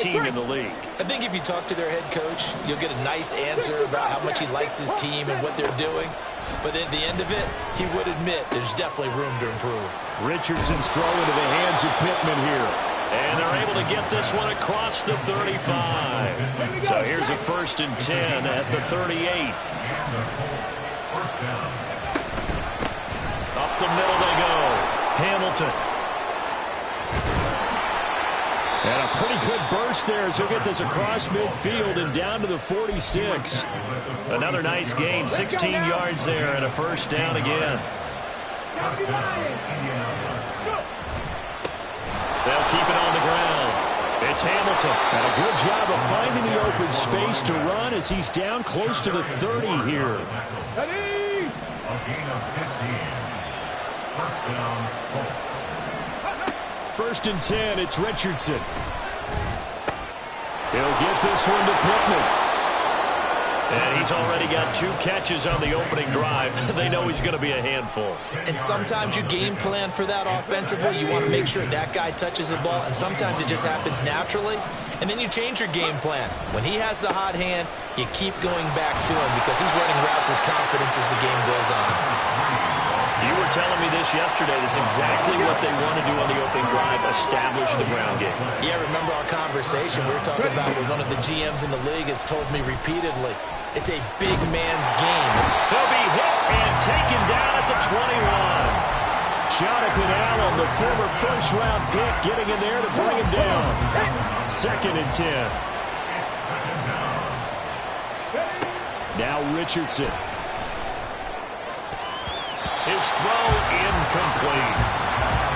team in the league. I think if you talk to their head coach, you'll get a nice answer about how much he likes his team and what they're doing. But at the end of it, he would admit there's definitely room to improve. Richardson's throw into the hands of Pittman here. And they're able to get this one across the 35. So here's a 1st and 10 at the 38. Up the middle they go. Hamilton. And a pretty good burst there as he'll get this across midfield and down to the 46. Another nice gain, 16 yards there and a 1st down again. They'll keep it on the ground. It's Hamilton. And a good job of finding the open space to run as he's down close to the 30 here. A gain of 15. 1st down, Colts. 1st and 10, it's Richardson. He'll get this one to Pittman. And he's already got 2 catches on the opening drive. They know he's going to be a handful. And sometimes you game plan for that offensively. You want to make sure that guy touches the ball, and sometimes it just happens naturally. And then you change your game plan. When he has the hot hand, you keep going back to him because he's running routes with confidence as the game goes on. You were telling me this yesterday. This is exactly what they want to do on the opening drive, establish the ground game. Yeah, remember our conversation. We were talking about with one of the GMs in the league has told me repeatedly, it's a big man's game. He'll be hit and taken down at the 21. Jonathan Allen, the former 1st-round pick, getting in there to bring him down. 2nd and 10. Now Richardson. His throw incomplete.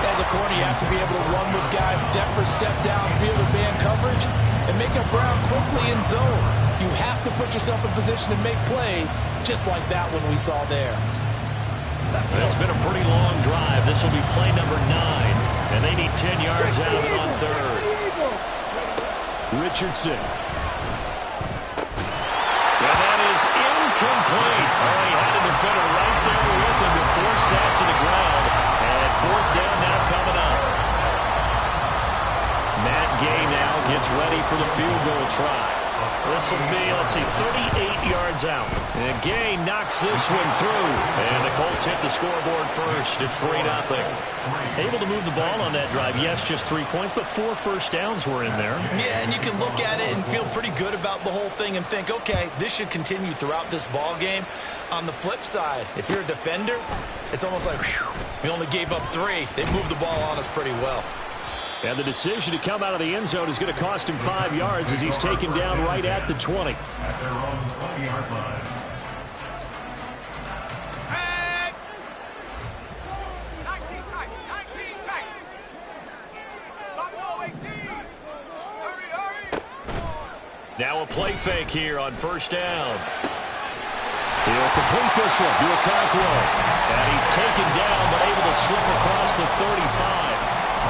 As a corner, you have to be able to run with guys step for step downfield with man coverage and make up ground quickly in zone. You have to put yourself in position to make plays, just like that one we saw there. It's been a pretty long drive. This will be play number 9, and they need 10 yards out of it on 3rd. Richardson. And that is incomplete. Oh, he had a defender right there with him to force that to the ground. And 4th down now coming up. Matt Gay now gets ready for the field goal try. This will be, let's see, 38 yards out. And Gay knocks this one through. And the Colts hit the scoreboard first. It's 3-0. Able to move the ball on that drive. Yes, just 3 points, but 4 1st downs were in there. Yeah, and you can look at it and feel pretty good about the whole thing and think, okay, this should continue throughout this ball game. On the flip side, if you're a defender, it's almost like, whew, we only gave up 3. They moved the ball on us pretty well. And the decision to come out of the end zone is going to cost him 5 yards as he's taken down right at the 20. At their own 20-yard line. Now a play fake here on 1st down. He'll complete this one to Okonkwo. And he's taken down but able to slip across the 35.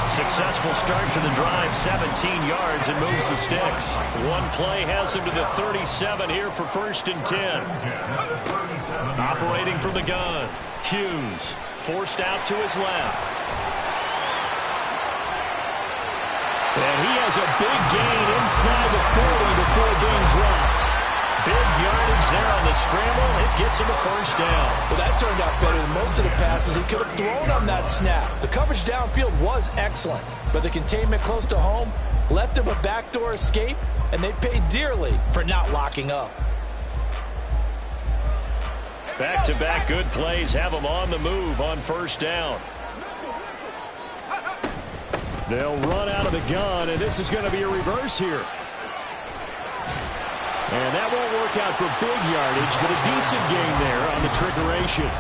Successful start to the drive, 17 yards, and moves the sticks. One play has him to the 37 here for 1st and 10. Operating from the gun, Hughes forced out to his left. And he has a big gain inside the 40 before being dropped. Big yardage there on the scramble. It gets him a 1st down. Well, that turned out better than most of the passes he could have thrown on that snap. The coverage downfield was excellent, but the containment close to home left him a backdoor escape, and they paid dearly for not locking up. Back-to-back good plays have him on the move on 1st down. They'll run out of the gun, and this is going to be a reverse here. And that won't work out for big yardage, but a decent gain there on the trickeration.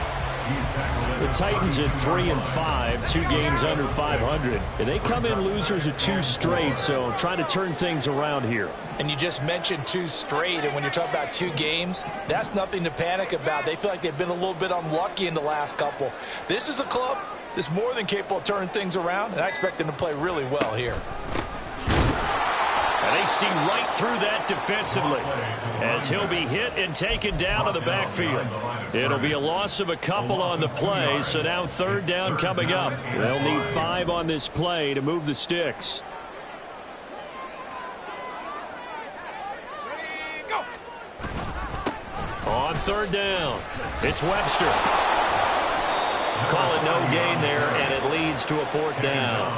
The Titans at 3-5, 2 games under 500. And they come in losers of 2 straight, so trying to turn things around here. And you just mentioned 2 straight, and when you're talking about 2 games, that's nothing to panic about. They feel like they've been a little bit unlucky in the last couple. This is a club that's more than capable of turning things around, and I expect them to play really well here. And they see right through that defensively as he'll be hit and taken down to the backfield. It'll be a loss of a couple on the play, so now 3rd down coming up. They'll need 5 on this play to move the sticks. On third down, it's Webster. Call it no gain there, and it leads to a fourth down.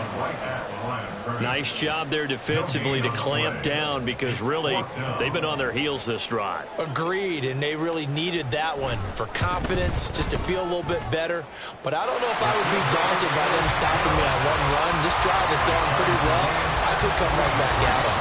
Nice job there defensively to clamp down because really they've been on their heels this drive. Agreed, and they really needed that one for confidence, just to feel a little bit better. But I don't know if I would be daunted by them stopping me on one run. This drive has gone pretty well. I could come right back at them.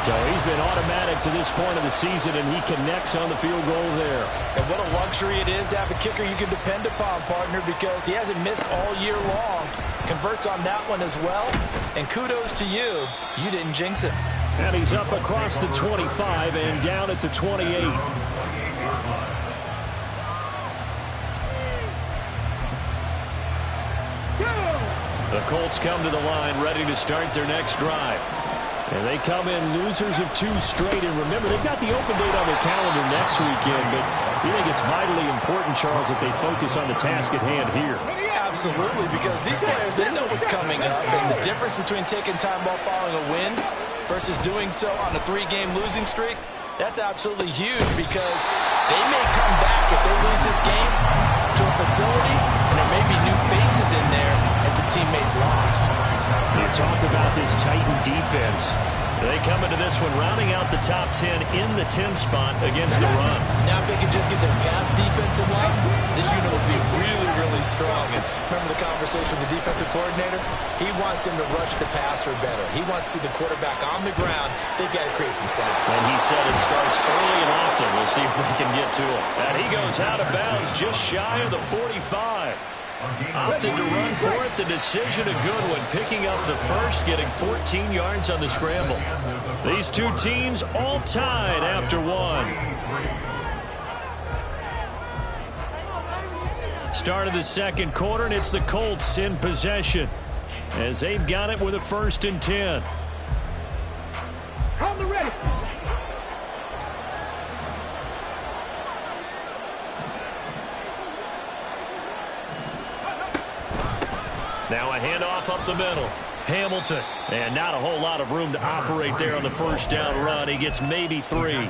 So he's been automatic to this point of the season, and he connects on the field goal there. And what a luxury it is to have a kicker you can depend upon, partner, because he hasn't missed all year long. Converts on that one as well. And kudos to you. You didn't jinx it. And he's up across the 25 and down at the 28. The Colts come to the line ready to start their next drive. And they come in losers of 2 straight. And remember, they've got the open date on their calendar next weekend. But you think it's vitally important, Charles, that they focus on the task at hand here. Absolutely, because these players, they know what's coming up. And the difference between taking time off following a win versus doing so on a 3-game losing streak, that's absolutely huge because they may come back if they lose this game to a facility, and there may be new faces in there and some teammates lost. You talk about this Titan defense. They come into this one rounding out the top 10 in the 10 spot against the run. Now if they could just get their pass defense in line, this unit would be really, really strong. And remember the conversation with the defensive coordinator? He wants him to rush the passer better. He wants to see the quarterback on the ground. They've got to create some sacks. And he said it starts early and often. We'll see if they can get to him. And he goes out of bounds just shy of the 45. Opted to run for it. The decision a good one. Picking up the first, getting 14 yards on the scramble. These two teams all tied after one. Start of the second quarter, and it's the Colts in possession as they've got it with a 1st and 10. On the ready. Now a handoff up the middle. Hamilton. And not a whole lot of room to operate there on the first down run. He gets maybe 3.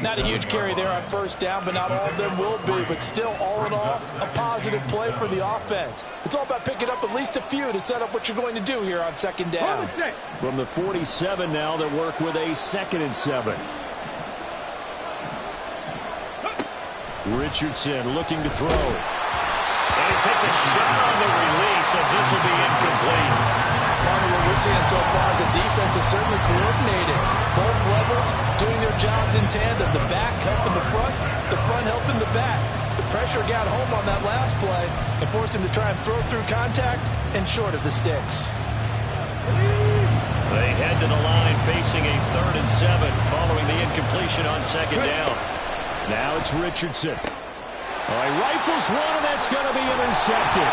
Not a huge carry there on first down, but not all of them will be. But still, all in all, a positive play for the offense. It's all about picking up at least a few to set up what you're going to do here on second down. From the 47 now, they work with a 2nd and 7. Richardson looking to throw. And he takes a shot on the release as this will be incomplete. Part of what we're seeing so far is the defense is certainly coordinated. Both levels doing their jobs in tandem. The back helping the front helping the back. The pressure got home on that last play and forced him to try and throw through contact and short of the sticks. They head to the line facing a 3rd and 7 following the incompletion on second down. Now it's Richardson. All right, rifles one, and that's going to be intercepted.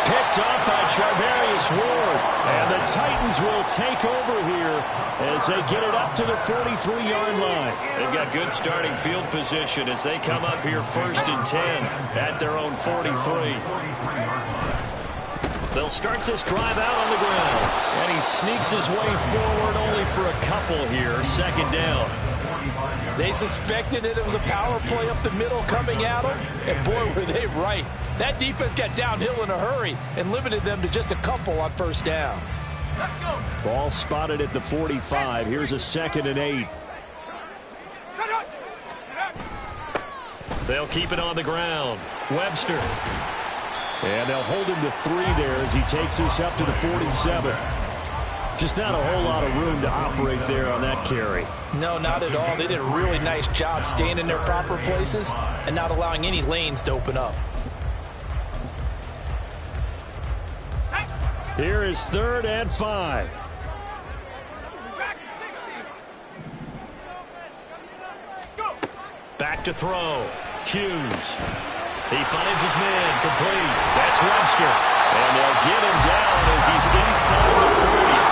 Picked up by Charvarius Ward. And the Titans will take over here as they get it up to the 43-yard line. They've got good starting field position as they come up here 1st and 10 at their own 43. They'll start this drive out on the ground. And he sneaks his way forward only for a couple here. 2nd down. They suspected it was a power play up the middle coming at them, and boy, were they right. That defense got downhill in a hurry and limited them to just a couple on first down. Let's go. Ball spotted at the 45. Here's a 2nd and 8. They'll keep it on the ground. Webster. And they'll hold him to 3 there as he takes this up to the 47. Just not a whole lot of room to operate there on that carry. No, not at all. They did a really nice job staying in their proper places and not allowing any lanes to open up. Here is 3rd and 5. Back to throw. Hughes. He finds his man complete. That's Webster. And they'll get him down as he's inside the 40.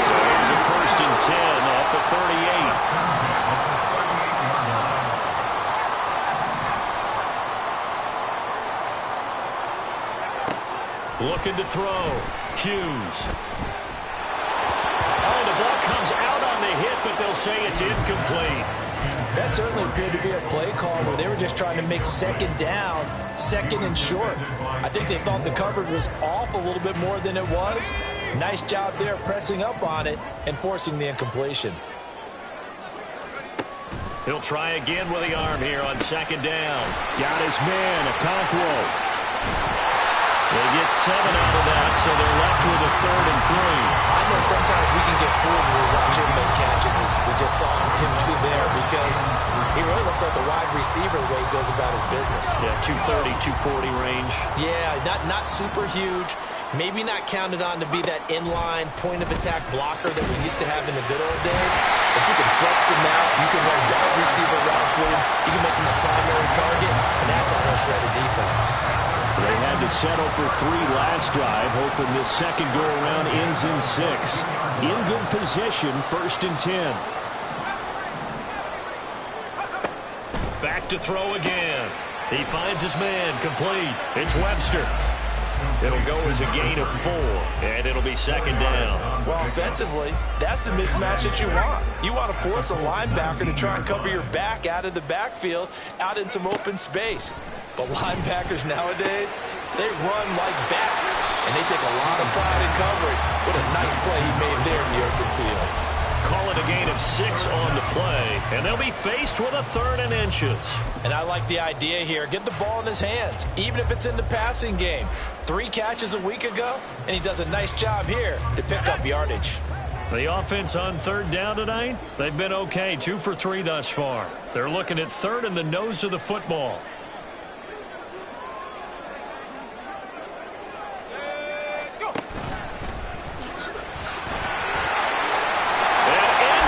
So here's a 1st and 10 at the 38. Looking to throw. Hughes. Oh, the ball comes out on the hit, but they'll say it's incomplete. That certainly appeared to be a play call where they were just trying to make second down, second and short. I think they thought the coverage was off a little bit more than it was. Nice job there pressing up on it and forcing the incompletion. He'll try again with the arm here on second down. Got his man, Okonkwo. They get 7 out of that, so they're left with a 3rd and 3. I know sometimes we can get fooled when we watch him make catches, as we just saw him do there, because he really looks like a wide receiver the way he goes about his business. Yeah, 230, 240 range. Yeah, not super huge. Maybe not counted on to be that inline point-of-attack blocker that we used to have in the good old days. But you can flex him out. You can run wide receiver routes with him. You can make him a primary target, and that's how he'll shred a defense. They had to settle for 3 last drive, hoping this second go-around ends in 6. In good position, 1st and 10. Back to throw again. He finds his man, complete. It's Webster. It'll go as a gain of 4, and it'll be second down. Well, offensively, that's the mismatch that you want. You want to force a linebacker to try and cover your back out of the backfield, out in some open space. But linebackers nowadays, they run like backs, and they take a lot of pride in coverage. What a nice play he made there in the open field. Call it a gain of 6 on the play, and they'll be faced with a 3rd and inches. And I like the idea here. Get the ball in his hands, even if it's in the passing game. 3 catches a week ago, and he does a nice job here to pick up yardage. The offense on 3rd down tonight, they've been okay, 2 for 3 thus far. They're looking at 3rd in the nose of the football.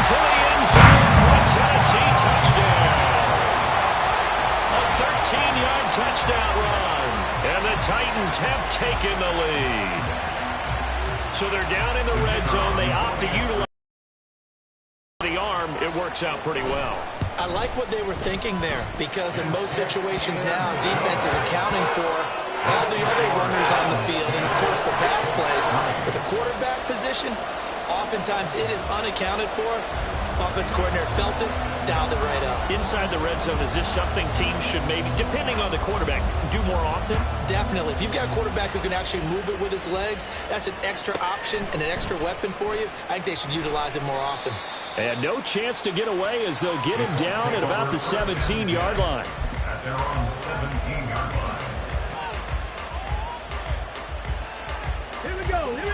To the end zone for a Tennessee touchdown. A 13-yard touchdown run. And the Titans have taken the lead. So they're down in the red zone. They opt to utilize the arm. It works out pretty well. I like what they were thinking there, because in most situations now, defense is accounting for all the other runners on the field, and of course for pass plays. But the quarterback position, oftentimes it is unaccounted for. Offense coordinator felt it, dialed it right up. Inside the red zone, is this something teams should maybe, depending on the quarterback, do more often? Definitely. If you've got a quarterback who can actually move it with his legs, that's an extra option and an extra weapon for you. I think they should utilize it more often. And no chance to get away as they'll get him down at about the 17-yard line. At their own 17-yard line.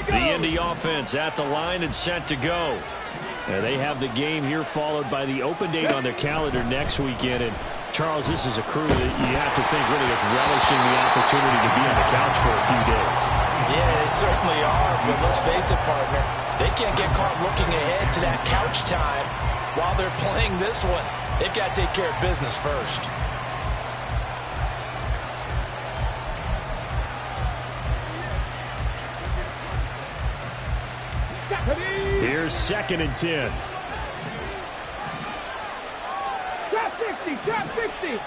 The Indy offense at the line and set to go. And they have the game here followed by the open date on their calendar next weekend. And, Charles, this is a crew that you have to think really is relishing the opportunity to be on the couch for a few days. Yeah, they certainly are. But let's face it, partner, they can't get caught looking ahead to that couch time while they're playing this one. They've got to take care of business first. Here's 2nd and 10. Trap 60, trap 60.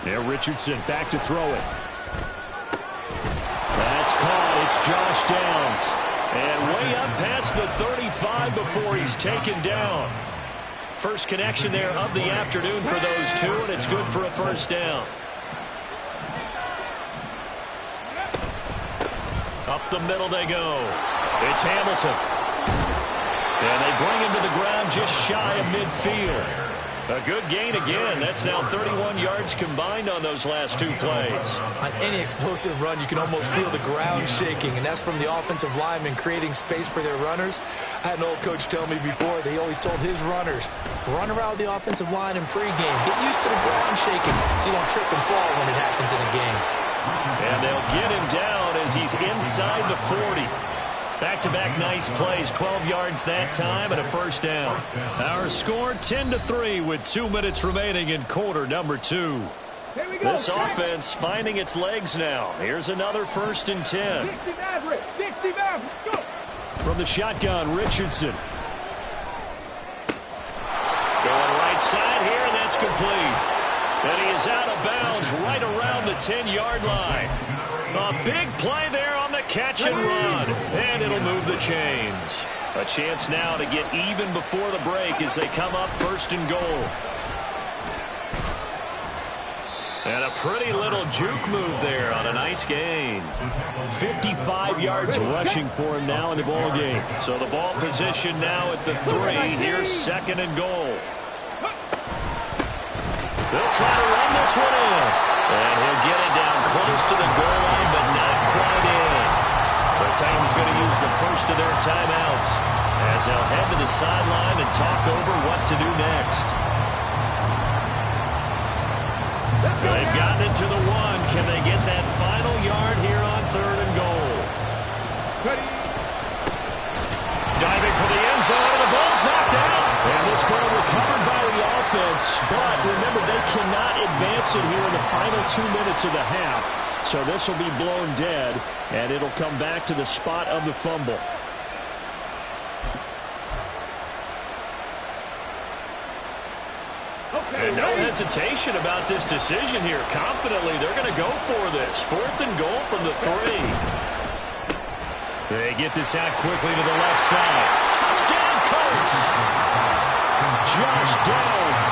Now Richardson back to throw it. That's caught. It's Josh Downs. And way up past the 35 before he's taken down. First connection there of the afternoon for those two, and it's good for a 1st down. Up the middle they go. It's Hamilton. And they bring him to the ground just shy of midfield. A good gain again. That's now 31 yards combined on those last 2 plays. On any explosive run, you can almost feel the ground shaking, and that's from the offensive linemen creating space for their runners. I had an old coach tell me before, they always told his runners, run around the offensive line in pregame. Get used to the ground shaking so you don't trip and fall when it happens in a game. And they'll get him down as he's inside the 40. Back-to-back nice plays, 12 yards that time and a 1st down. Our score 10-3 with 2 minutes remaining in quarter number 2. This offense finding its legs now. Here's another 1st and 10. 60 Maverick, 60 Maverick, go! From the shotgun, Richardson. Going right side here, and that's complete. And he is out of bounds right around the 10-yard line. A big play there on the catch and run, and it'll move the chains. A chance now to get even before the break as they come up first and goal. And a pretty little juke move there on a nice gain. 55 yards rushing for him now in the ball game. So the ball position now at the 3. Here's second and goal. They'll try to run this one in. And he'll get it down close to the goal line, but not quite in. The Titans going to use the first of their timeouts as they'll head to the sideline and talk over what to do next. They've gotten it to the 1. Can they get that final yard here on third and goal? Diving for the end zone, and the ball's knocked out. And this ball recovered by the offense, but remember, they cannot advance it here in the final 2 minutes of the half. So this will be blown dead, and it'll come back to the spot of the fumble. And no hesitation about this decision here. Confidently, they're going to go for this. Fourth and goal from the 3. They get this out quickly to the left side. Touchdown, Colts! Josh Downs,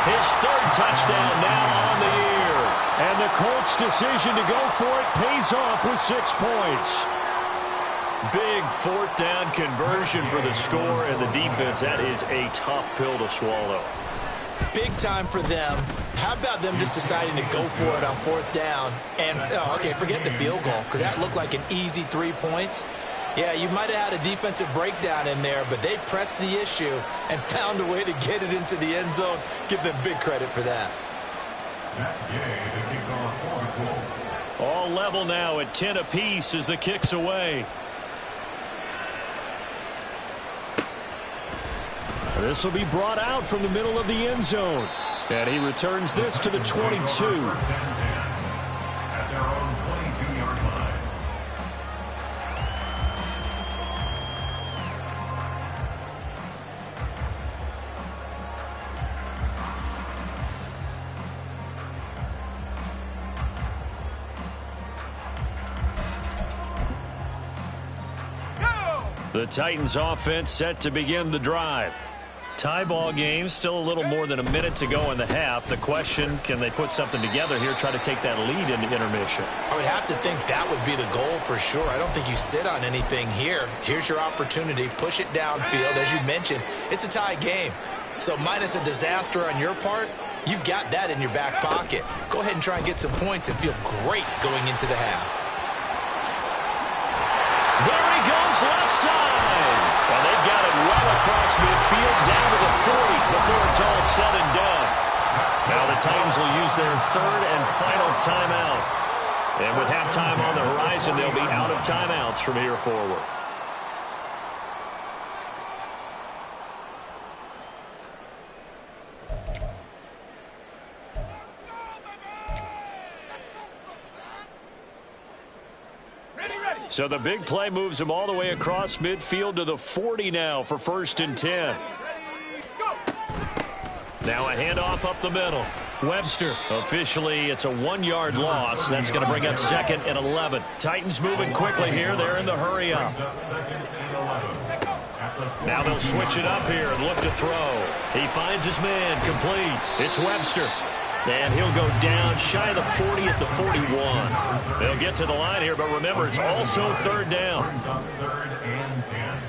his 3rd touchdown now on the year. And the Colts' decision to go for it pays off with 6 points. Big 4th down conversion for the score, and the defense, that is a tough pill to swallow. Big time for them. How about them just deciding to go for it on 4th down? And, okay, forget the field goal, because that looked like an easy 3 points. Yeah, you might have had a defensive breakdown in there, but they pressed the issue and found a way to get it into the end zone. Give them big credit for that. All level now at 10 apiece as the kick's away. This will be brought out from the middle of the end zone. And he returns this to the 22. At their own 22-yard line. The Titans offense set to begin the drive. Tie ball game, still a little more than a minute to go in the half. The question, can they put something together here, try to take that lead into intermission? I would have to think that would be the goal for sure. I don't think you sit on anything here. Here's your opportunity. Push it downfield. As you mentioned, it's a tie game. So minus a disaster on your part, you've got that in your back pocket. Go ahead and try and get some points and feel great going into the half. There he goes, left side. And they've got it well across midfield, down to the 40 before it's all said and done. Now the Titans will use their 3rd and final timeout. And with halftime on the horizon, they'll be out of timeouts from here forward. So the big play moves him all the way across midfield to the 40 now for 1st and 10. Now a handoff up the middle. Webster, officially it's a 1-yard loss. That's going to bring up 2nd and 11. Titans moving quickly here. They're in the hurry up. Now they'll switch it up here and look to throw. He finds his man, complete. It's Webster. And he'll go down shy of the 40 at the 41. They'll get to the line here, but remember, it's also 3rd down. 3rd and 10.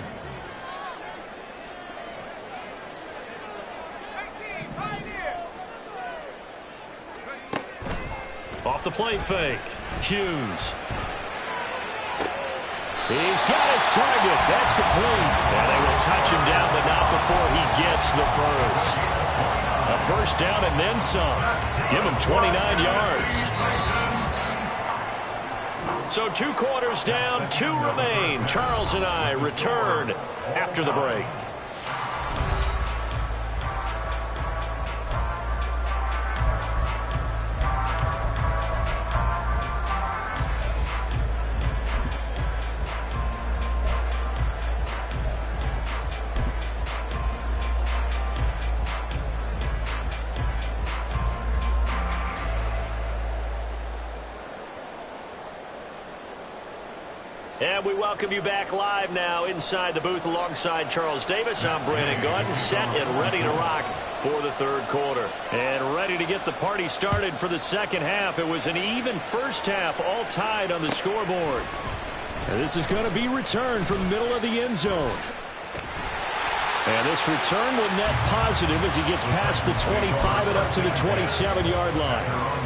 Off the play fake. Hughes. He's got his target. That's complete. And they will touch him down, but not before he gets the first. A 1st down and then some. Give him 29 yards. So 2 quarters down, 2 remain. Charles and I return after the break. And we welcome you back live now inside the booth alongside Charles Davis. I'm Brandon Gaudin, set and ready to rock for the third quarter. And ready to get the party started for the second half. It was an even first half, all tied on the scoreboard. And this is going to be returned from the middle of the end zone. And this return will net positive as he gets past the 25 and up to the 27-yard line.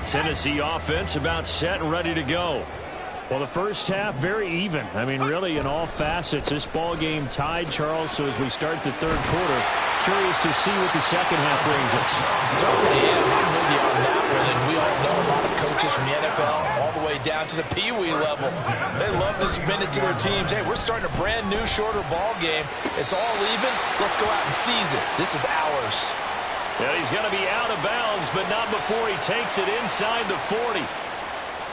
Tennessee offense about set and ready to go. Well, the first half very even. I mean, really in all facets. This ball game tied, Charles. So as we start the third quarter, curious to see what the second half brings us. Certainly am. I'm with you on that one. And we all know a lot of coaches from the NFL all the way down to the Pee-wee level. They love to submit it to their teams. Hey, we're starting a brand new, shorter ball game. It's all even. Let's go out and seize it. This is ours. Yeah, he's going to be out of bounds, but not before he takes it inside the 40.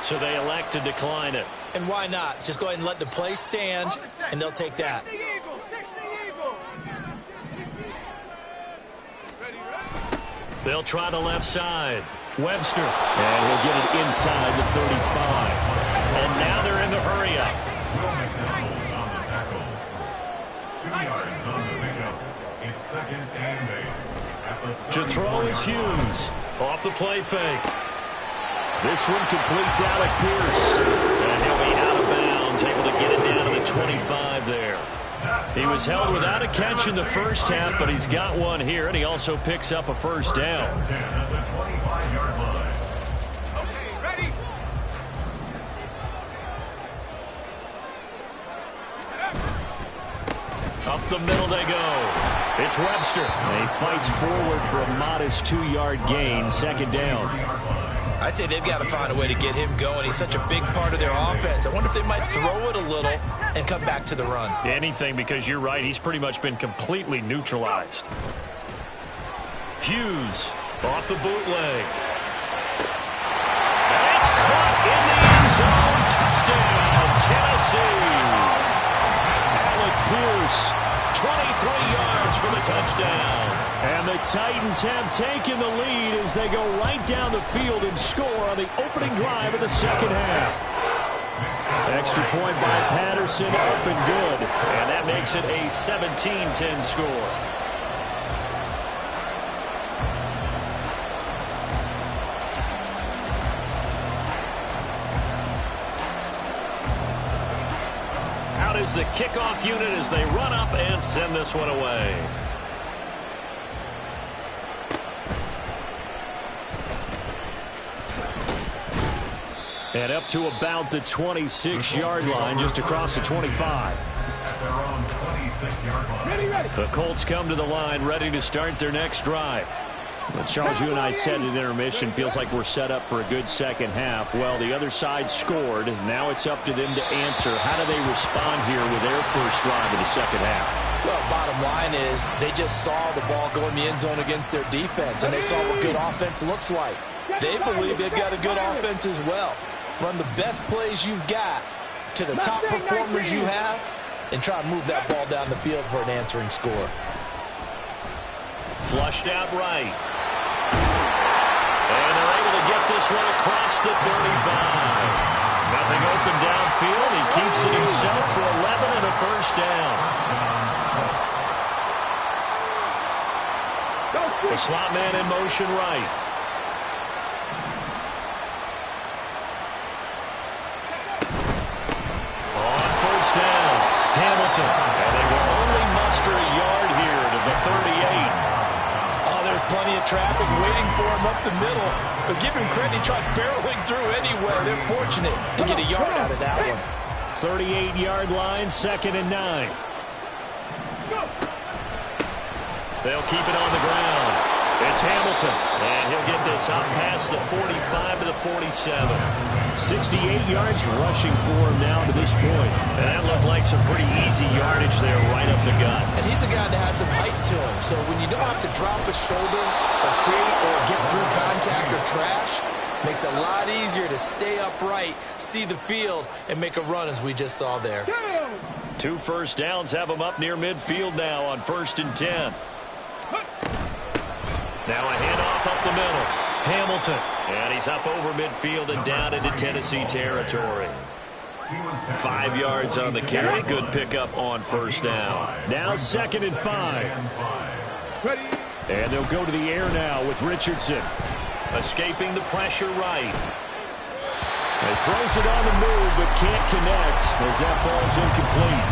So they elect to decline it. And why not? Just go ahead and let the play stand, and they'll take that. They'll try the left side. Webster. And he'll get it inside the 35. And now they're in the hurry-up. Will McDonald on the tackle. 2 yards on the pickup. It's second and 8. To throw is Hughes. Off the play fake. This one completes Alec Pierce. And he'll be out of bounds, able to get it down to the 25 there. He was held without a catch in the first half, but he's got one here, and he also picks up a first down. At the 25-yard line. Okay, ready? Up the middle they go. It's Webster. And he fights forward for a modest 2-yard gain, second down. I'd say they've got to find a way to get him going. He's such a big part of their offense. I wonder if they might throw it a little and come back to the run. Anything, because you're right. He's pretty much been completely neutralized. Hughes off the bootleg. And it's caught in the end zone. Touchdown, Tennessee. Alec Pierce. 23 yards for the touchdown. And the Titans have taken the lead as they go right down the field and score on the opening drive of the second half. Extra point by Patterson, up and good. And that makes it a 17-10 score. Is the kickoff unit as they run up and send this one away. And up to about the 26-yard line, just across the 25. At their own 26-yard line. Ready. The Colts come to the line, ready to start their next drive. Well, Charles, you and I said at intermission, feels like we're set up for a good second half. Well, the other side scored. Now it's up to them to answer. How do they respond here with their first drive of the second half? Well, bottom line is they just saw the ball go in the end zone against their defense, and they saw what good offense looks like. They believe they've got a good offense as well. Run the best plays you've got to the top performers you have and try to move that ball down the field for an answering score. Flushed out right. And they're able to get this one across the 35. Nothing open downfield. He keeps it himself for 11 and a first down. The slot man in motion right. On first down, Hamilton. And they will only muster a yard here to the 38. There's plenty of traffic waiting for him up the middle. But give him credit, he tried barreling through anyway. They're fortunate to get a yard out of that one. 38-yard line, second and 9. They'll keep it on the ground. It's Hamilton, and he'll get this up past the 45 to the 47. 68 yards rushing for him now to this point. And that looked like some pretty easy yardage there right up the gut. And he's a guy that has some height to him. So when you don't have to drop a shoulder or create or get through contact or trash, makes it a lot easier to stay upright, see the field, and make a run as we just saw there. 2 first downs have him up near midfield now on 1st and 10. Now a handoff up the middle. Hamilton. And he's up over midfield and down into Tennessee territory. 5 yards on the carry. Good pickup on first down. Now 2nd and 5. And they'll go to the air now with Richardson. Escaping the pressure right. He throws it on the move but can't connect as that falls incomplete.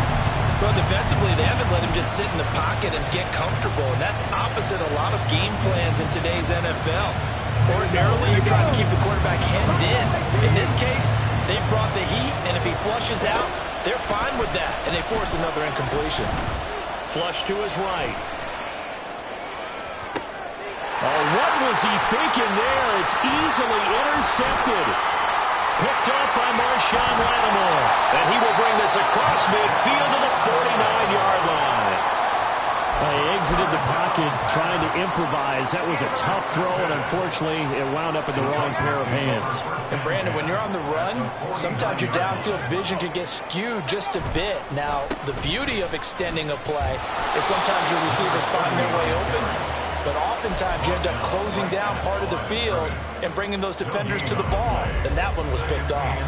Well, defensively, they haven't let him just sit in the pocket and get comfortable, and that's opposite a lot of game plans in today's NFL. Ordinarily, you're trying to keep the quarterback hemmed in. In this case, they brought the heat, and if he flushes out, they're fine with that, and they force another incompletion. Flush to his right. Oh, what was he thinking there? It's easily intercepted. Picked up by Marshawn Lattimore. And he will bring this across midfield to the 49-yard line. He exited the pocket trying to improvise. That was a tough throw, and unfortunately, it wound up in the wrong pair of hands. And, Brandon, when you're on the run, sometimes your downfield vision can get skewed just a bit. Now, the beauty of extending a play is sometimes your receivers find their way open, but oftentimes you end up closing down part of the field and bringing those defenders to the ball. And that one was picked off.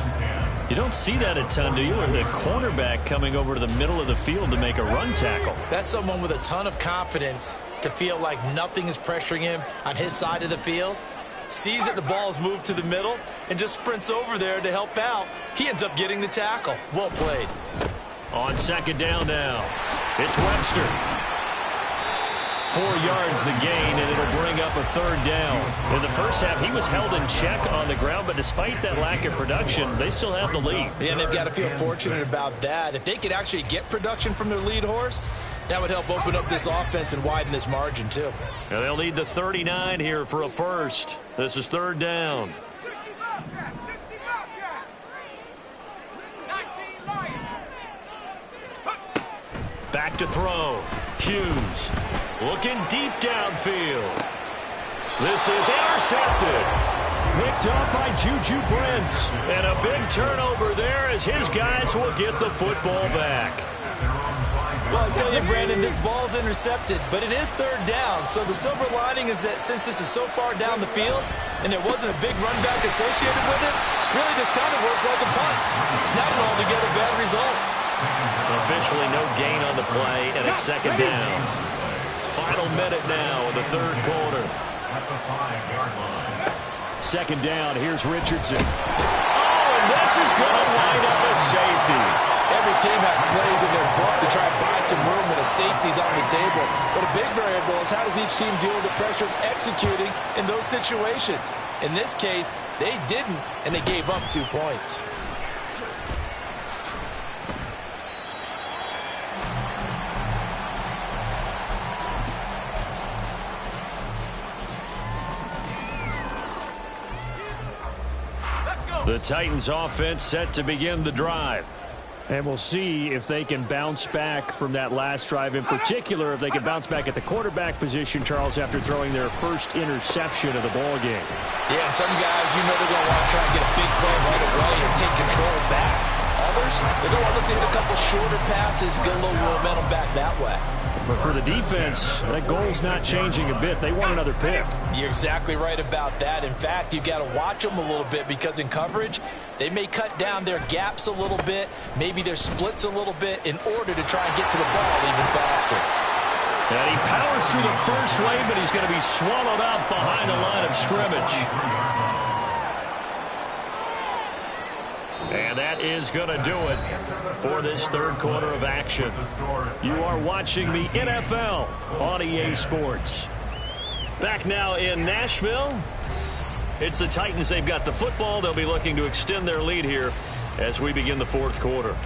You don't see that a ton, do you? Or the cornerback coming over to the middle of the field to make a run tackle. That's someone with a ton of confidence to feel like nothing is pressuring him on his side of the field. Sees that the ball is moved to the middle and just sprints over there to help out. He ends up getting the tackle. Well played. On 2nd down now, it's Webster. 4 yards the gain, and it'll bring up a 3rd down. In the first half, he was held in check on the ground, but despite that lack of production, they still have the lead. Yeah, and they've got to feel fortunate about that. If they could actually get production from their lead horse, that would help open up this offense and widen this margin, too. And they'll need the 39 here for a first. This is 3rd down. Back to throw. Hughes looking deep downfield. This is intercepted. Picked up by Juju Brents. And a big turnover there as his guys will get the football back. Well, I tell you, Brandon, this ball's intercepted, but it is 3rd down. So the silver lining is that since this is so far down the field and there wasn't a big run back associated with it, really this kind of works like a punt. It's not an altogether bad result. Officially no gain on the play, and it's 2nd down. Final minute now in the 3rd quarter. At the 5-yard line. 2nd down, here's Richardson. Oh, and this is going to wind up a safety. Every team has plays in their book to try to buy some room when a safety's on the table. But a big variable is how does each team deal with the pressure of executing in those situations. In this case, they didn't, and they gave up 2 points. The Titans offense set to begin the drive. And we'll see if they can bounce back from that last drive. In particular, if they can bounce back at the quarterback position, Charles, after throwing their first interception of the ball game. Yeah, some guys, you know they're going to want to try and get a big play right away and take control back. Others, they're going to want to look to hit a couple shorter passes, get a little momentum back that way. But for the defense, that goal's not changing a bit. They want another pick. You're exactly right about that. In fact, you've got to watch them a little bit because in coverage, they may cut down their gaps a little bit, maybe their splits a little bit in order to try and get to the ball even faster. And he powers through the first wave, but he's going to be swallowed up behind the line of scrimmage. And that is going to do it for this 3rd quarter of action. You are watching the NFL on EA Sports. Back now in Nashville. It's the Titans. They've got the football. They'll be looking to extend their lead here as we begin the 4th quarter.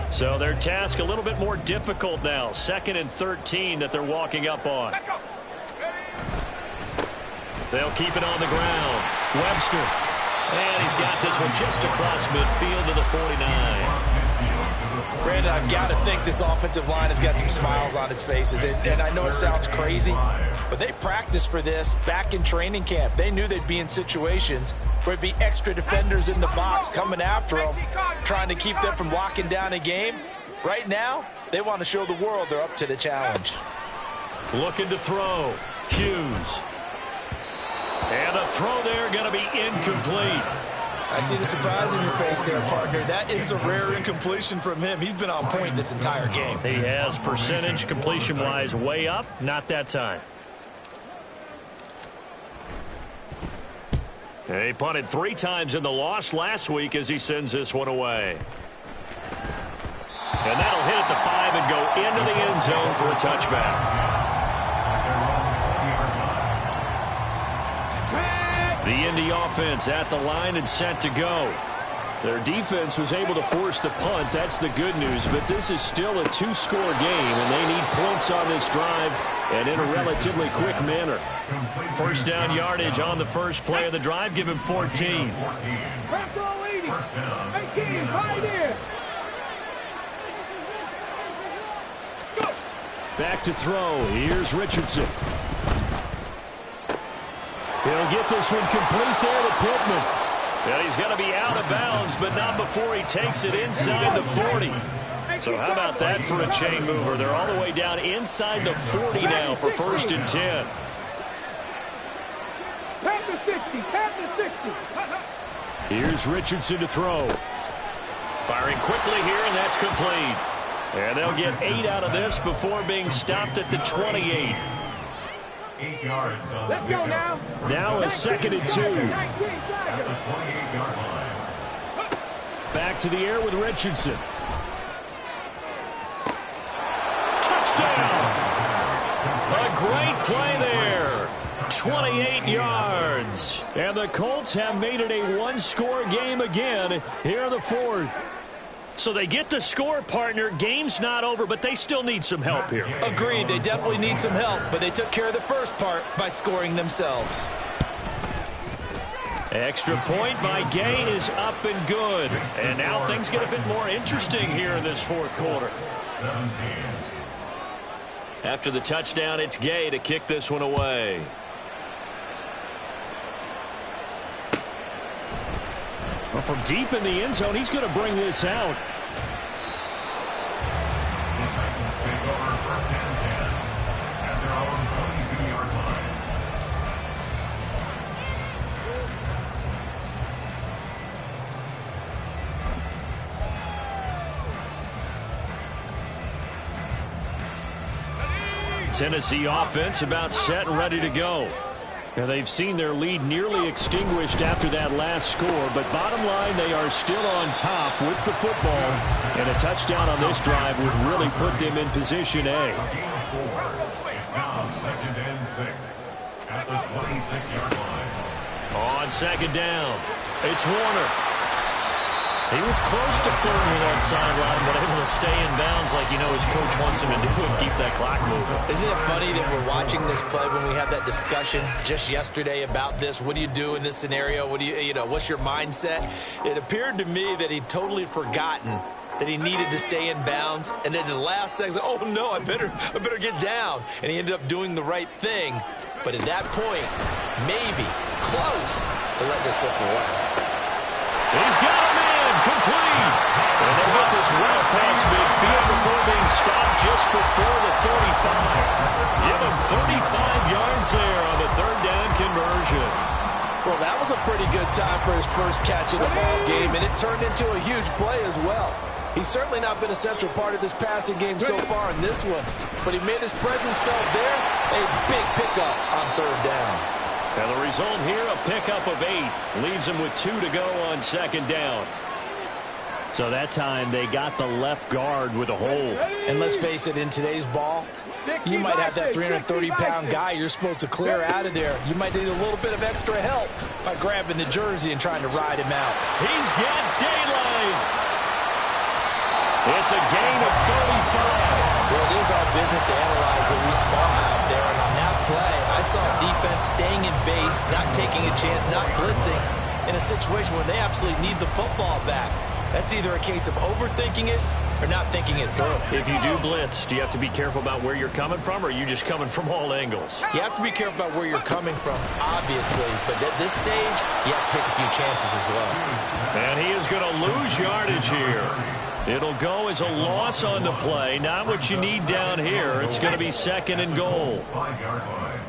So their task a little bit more difficult now. 2nd and 13 that they're walking up on. They'll keep it on the ground. Webster. And he's got this one just across midfield to the 49. Brandon, I've got to think this offensive line has got some smiles on its faces. And I know it sounds crazy, but they practiced for this back in training camp. They knew they'd be in situations where there'd be extra defenders in the box coming after them, trying to keep them from locking down a game. Right now, they want to show the world they're up to the challenge. Looking to throw. Hughes. And the throw there going to be incomplete. I see the surprise in your face there, partner. That is a rare incompletion from him. He's been on point this entire game. He has percentage completion-wise way up. Not that time. He punted 3 times in the loss last week as he sends this one away. And that'll hit at the 5 and go into the end zone for a touchback. The Indy offense at the line and set to go. Their defense was able to force the punt. That's the good news. But this is still a 2-score game, and they need points on this drive and in a relatively quick manner. First down yardage on the first play of the drive. Give him 14. Back to throw. Here's Richardson. He'll get this one complete there to Pittman. And he's going to be out of bounds, but not before he takes it inside the 40. So how about that for a chain mover? They're all the way down inside the 40 now for 1st and 10. Here's Richardson to throw. Firing quickly here, and that's complete. And they'll get 8 out of this before being stopped at the 28. 8 yards on Let's go now. Now a 2nd and 2. at the 28-yard line. Back to the air with Richardson. Touchdown! A great play there. 28 yards. And the Colts have made it a 1-score game again here in the 4th. So they get the score, partner. Game's not over, but they still need some help here. Agreed. They definitely need some help, but they took care of the first part by scoring themselves. Extra point by Gay is up and good. And now things get a bit more interesting here in this 4th quarter. 17. After the touchdown, it's Gay to kick this one away. Well, from deep in the end zone, he's going to bring this out. The Titans take over 1st and 10 at their own 22-yard line. Tennessee offense about set and ready to go. Now they've seen their lead nearly extinguished after that last score, but bottom line, they are still on top with the football, and a touchdown on this drive would really put them in position A. It's now 2nd and 6 at the 26-yard line. On 2nd down, it's Warner. He was close to flirting on sideline, but able to stay in bounds like you know his coach wants him to do and keep that clock moving. Isn't it funny that we're watching this play when we had that discussion just yesterday about this? What do you do in this scenario? What do you know, what's your mindset? It appeared to me that he'd totally forgotten that he needed to stay in bounds, and then the last second, oh no, I better get down. And he ended up doing the right thing. But at that point, maybe close to letting it slip away. He's got a man. Complete. And they get this well past midfield before being stopped just before the 35. Give him 35 yards there on the 3rd down conversion. Well, that was a pretty good time for his first catch of the ball game, and it turned into a huge play as well. He's certainly not been a central part of this passing game so far in this one, but he made his presence felt there. A big pickup on 3rd down. And the result here, a pickup of 8. Leaves him with 2 to go on 2nd down. So that time they got the left guard with a hold. And let's face it, in today's ball, you might have that 330-pound guy you're supposed to clear out of there. You might need a little bit of extra help by grabbing the jersey and trying to ride him out. He's got daylight. It's a gain of 35. Well, it is our business to analyze what we saw out there. And on that play, I saw defense staying in base, not taking a chance, not blitzing in a situation where they absolutely need the football back. That's either a case of overthinking it or not thinking it through. If you do blitz, do you have to be careful about where you're coming from, or are you just coming from all angles? You have to be careful about where you're coming from, obviously, but at this stage, you have to take a few chances as well. And he is going to lose yardage here. It'll go as a loss on the play. Not what you need down here. It's going to be 2nd and goal. 5-yard line.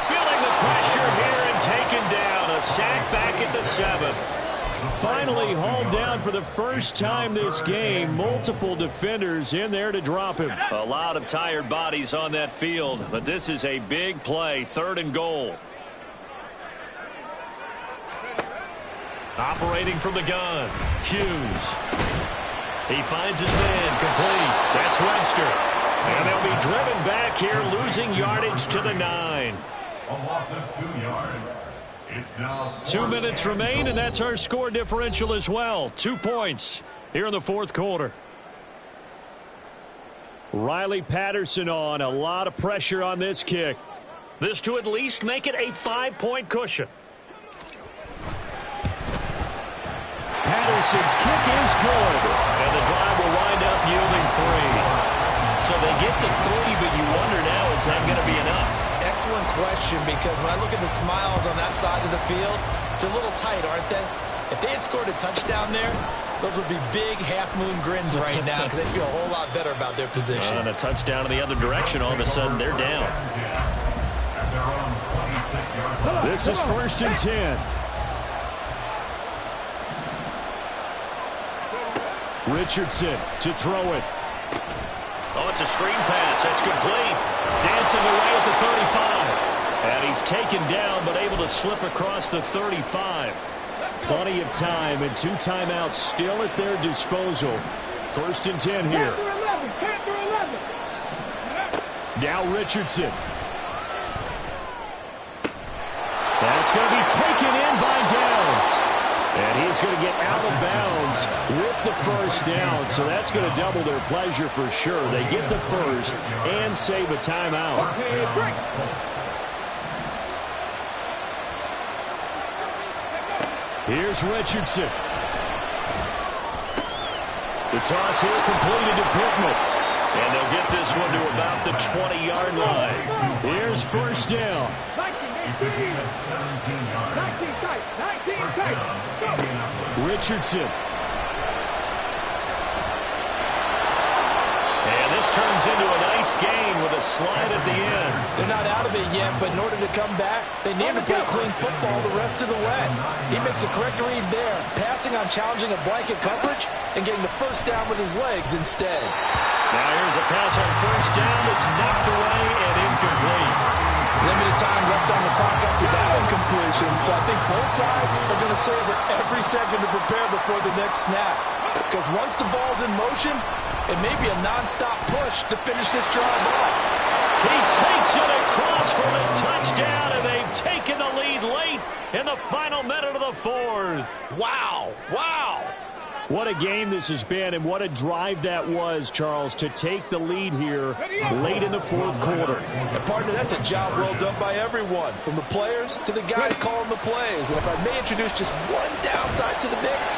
Feeling the pressure here and taken down. A sack back at the 7. Finally hauled down for the first time this game. Multiple defenders in there to drop him. A lot of tired bodies on that field, but this is a big play. 3rd and goal. Operating from the gun, Hughes. He finds his man, complete. That's Webster. And they'll be driven back here, losing yardage to the 9. A loss of 2 yards. It's now 2 minutes remain, and that's our score differential as well. 2 points here in the 4th quarter. Riley Patterson on. A lot of pressure on this kick. This to at least make it a 5-point cushion. Patterson's kick is good. And the drive will wind up yielding 3. So they get to 3, but you wonder now, is that going to be enough? Excellent question, because when I look at the smiles on that side of the field, they're a little tight, aren't they? If they had scored a touchdown there, those would be big half-moon grins right now because they feel a whole lot better about their position. And a touchdown in the other direction, all of a sudden they're down. This is 1st and 10. Richardson to throw it. Oh, it's a screen pass. That's complete. Dancing away at the 35. And he's taken down, but able to slip across the 35. Plenty of time and 2 timeouts still at their disposal. 1st and 10 here. Now Richardson. That's going to be taken in by Downs. And he's going to get out of bounds with the 1st down. So that's going to double their pleasure for sure. They get the 1st and save a timeout. Here's Richardson. The toss here completed to Pittman. And they'll get this one to about the 20-yard line. Here's 1st down. Richardson. And this turns into a nice gain with a slide at the end. They're not out of it yet, but in order to come back, they need to play clean football the rest of the way. He makes the correct read there, passing on challenging a blanket coverage and getting the 1st down with his legs instead. Now here's a pass on 1st down that's knocked away and incomplete. Limited time left on the clock after that incompletion, so I think both sides are going to savor every second to prepare before the next snap. Because once the ball's in motion, it may be a nonstop push to finish this drive off. He takes it across for the touchdown, and they've taken the lead late in the final minute of the 4th. Wow, wow. What a game this has been, and what a drive that was, Charles, to take the lead here late in the 4th quarter. And partner, that's a job well done by everyone, from the players to the guys calling the plays. And if I may introduce just one downside to the mix,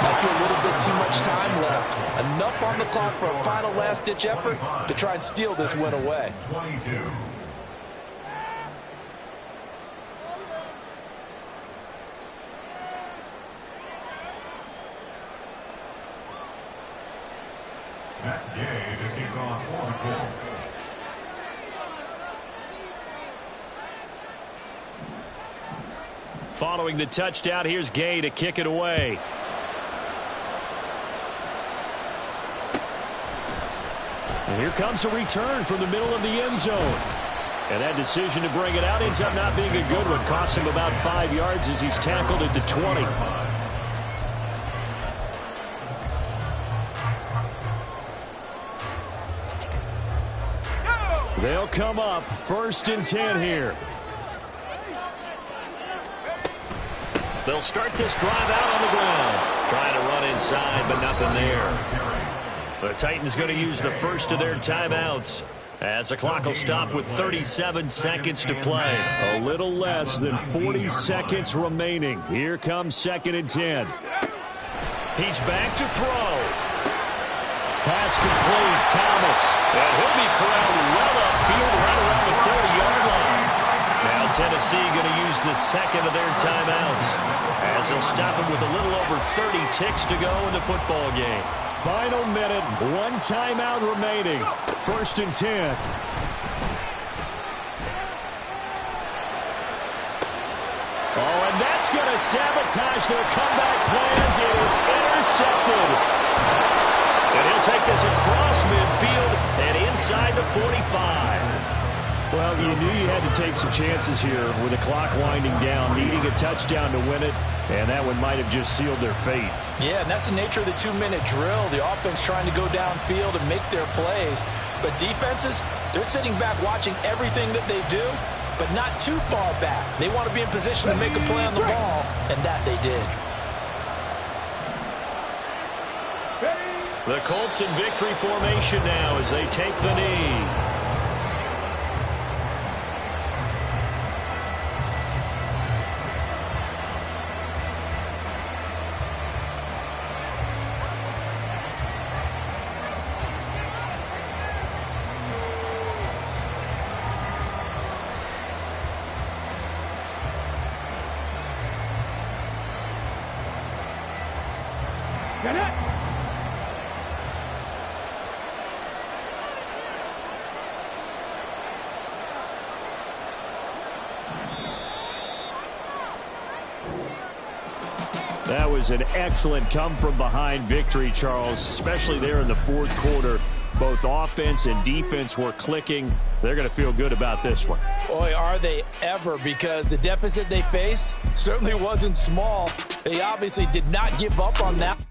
might be a little bit too much time left. Enough on the clock for a final last-ditch effort to try and steal this win away. 22. Matt Gay to kick off for the Colts. Following the touchdown, here's Gay to kick it away. And here comes a return from the middle of the end zone. And that decision to bring it out ends up not being a good one. Costs him about 5 yards as he's tackled at the 20. They'll come up 1st and 10 here. They'll start this drive out on the ground. Trying to run inside, but nothing there. The Titans going to use the first of their timeouts. As the clock will stop with 37 seconds to play. A little less than 40 seconds remaining. Here comes 2nd and 10. He's back to throw. Pass complete, Thomas. And he'll be corralled well upfield right around the 40-yard line. Now Tennessee going to use the second of their timeouts, as they'll stop him with a little over 30 ticks to go in the football game. Final minute, 1 timeout remaining. 1st and 10. Oh, and that's going to sabotage their comeback plans. It is intercepted. And he'll take this across midfield and inside the 45. Well, you knew you had to take some chances here with the clock winding down, needing a touchdown to win it, and that one might have just sealed their fate. Yeah, and that's the nature of the 2-minute drill. The offense trying to go downfield and make their plays. But defenses, they're sitting back watching everything that they do, but not too far back. They want to be in position to make a play on the ball, and that they did. The Colts in victory formation now as they take the knee. That was an excellent come-from-behind victory, Charles, especially there in the 4th quarter. Both offense and defense were clicking. They're going to feel good about this one. Boy, are they ever, because the deficit they faced certainly wasn't small. They obviously did not give up on that.